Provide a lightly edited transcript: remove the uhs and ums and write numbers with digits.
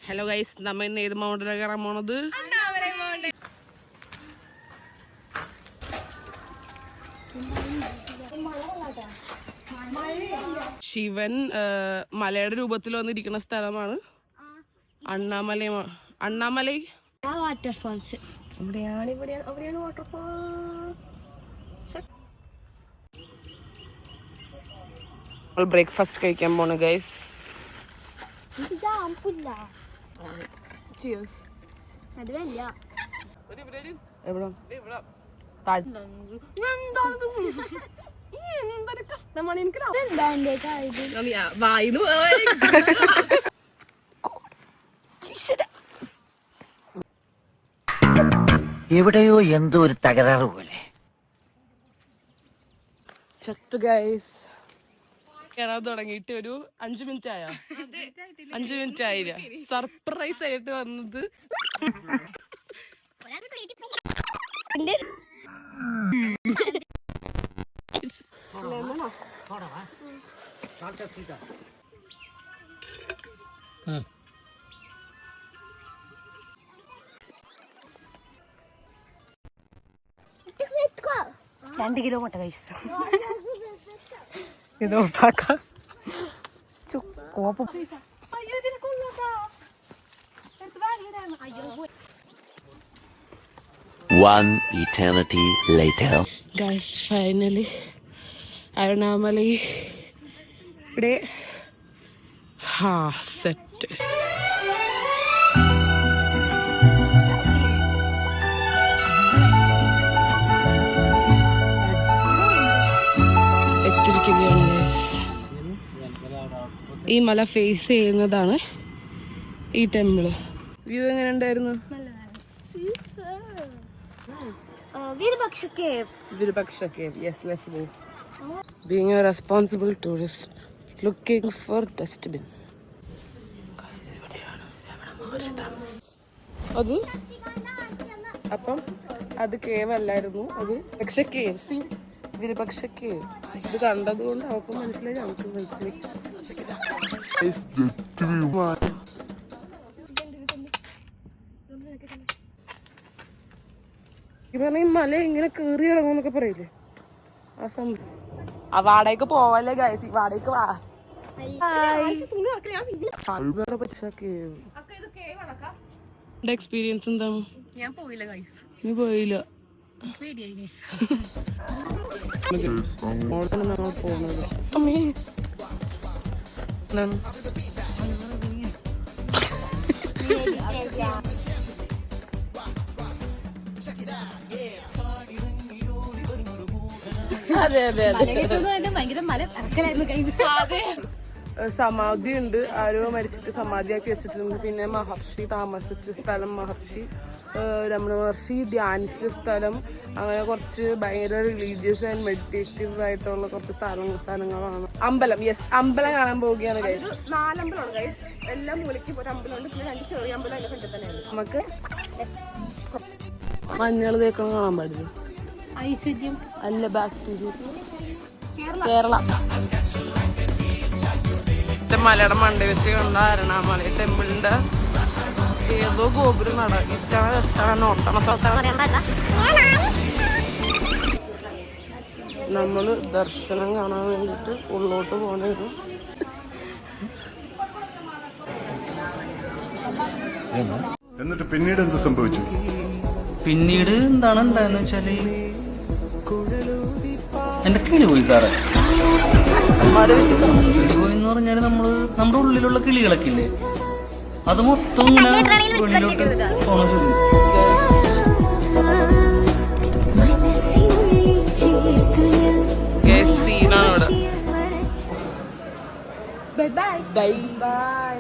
Hello guys, നമ്മ ഇന്ന് ഏത് മൗണ്ടിലാണ് കയറാൻ പോണത്? ശിവൻ മലയുടെ രൂപത്തിൽ വന്നിരിക്കുന്ന സ്ഥലമാണ് അണ്ണാമലൈ വാട്ടർഫാൾസ്. അവിടെയാണ് വാട്ടർഫാൾ. ബ്രേക്ക്ഫാസ്റ്റ് കഴിക്കാൻ പോണു ഗൈസ്. എവിടെയോ എന്തോ ഒരു തകരാറ് പോലെ. ചത്തു ഗൈസ്. കയറാൻ തുടങ്ങിയിട്ട് ഒരു 5 മിനിറ്റ് ആയോ? 5 മിനിറ്റ് ആയില്ല. സർപ്രൈസ് ആയിട്ട് വന്നത് രണ്ട് കിലോമീറ്റർ കഴിച്ചു. ഇത് One eternity later. Guys, finally Arunamalai ഇവിടെ സെറ്റ്. എത്തിരിക്കുകയാണ് ഗൈസ്. ഈ മല ഫേസ് ചെയ്യുന്നതാണ് ഈ ടെമ്പിള്. വ്യൂ എങ്ങനെ ഉണ്ടായിരുന്നു? Virupaksha cave. Yes, let's go. Being a responsible tourist, looking for dustbin. അത് അപ്പം അത് കേവ് അല്ലായിരുന്നു, അത് പക്ഷെ കേവ്. C, Virupaksha cave. ഇത് കണ്ടത് കൊണ്ട് അവർക്ക് മനസ്സിലായി, നമുക്ക് മനസ്സിലായി. ഈ മല ഇങ്ങനെ കേറി ഇറങ്ങുന്നൊക്കെ പറയില്ലേ, ആ സംഭവം. ആ വാടകയ്ക്ക് പോവല്ലേ ഗൈസ്, വാടകയ്ക്ക് വാ. എക്സ്പീരിയൻസ് എന്താണ്? ഞാൻ പോയില്ല ഗൈസ്. നീ പോയില്ല? പോകുന്നത് അമ്മേ അതെ അതെ അതെ. സമാധി ഉണ്ട്, ആരോ മരിച്ചിട്ട് സമാധിയാക്കി വെച്ചിട്ടുണ്ട്. പിന്നെ മഹർഷി താമസിച്ച സ്ഥലം, രമണ മഹർഷി ധ്യാനിച്ച സ്ഥലം, അങ്ങനെ കുറച്ച് ഭയങ്കര റിലീജിയസ് ആൻഡ് മെഡിറ്റേറ്റീവ് ആയിട്ടുള്ള കുറച്ച് സ്ഥലങ്ങളാണ്. അമ്പലം, യെസ്, അമ്പലം കാണാൻ പോവുകയാണ് ഗൈസ്. 4 അമ്പലമാണ് ഗൈസ്. എല്ലാം മൂലയ്ക്ക് ഒരു അമ്പലമുണ്ട്, പിന്നെ 2 ചെറിയ അമ്പലം അതിന്റെ ഫ്രണ്ടിൽ തന്നെയാണ്. നമുക്ക് മഞ്ഞൾ തേക്കണം കാണാൻ പാടില്ല. ഐശ്വര്യം അല്ല, ബാക്ടീരിയ. കേരള മലയുടെ മണ്ട വെച്ച് കണ്ട അരുണാമലൈ ടെമ്പിളിന്റെ ഏതോ ഗോപുരം നട. ഇഷ്ടമാണ്, വെസ്റ്റാണ്, നോർത്താണോ സ്ഥലത്താണ്. നമ്മള് ദർശനം കാണാൻ വേണ്ടിട്ട് ഉള്ളോട്ട് പോണേരും. എന്നിട്ട് പിന്നീട് എന്ത് സംഭവിച്ചു? പിന്നീട് എന്താണ് ഉണ്ടായെന്ന് വെച്ചാല് എന്റെ കിളി പോയി സാറേ. കിളി പോയി എന്ന് പറഞ്ഞാല് നമ്മുടെ ഉള്ളിലുള്ള കിളികളൊക്കെ ഇല്ലേ, അത് മൊത്തം വെളിയിലോട്ട് പോണ സീനാണ് ഇവിടെ. Bye bye.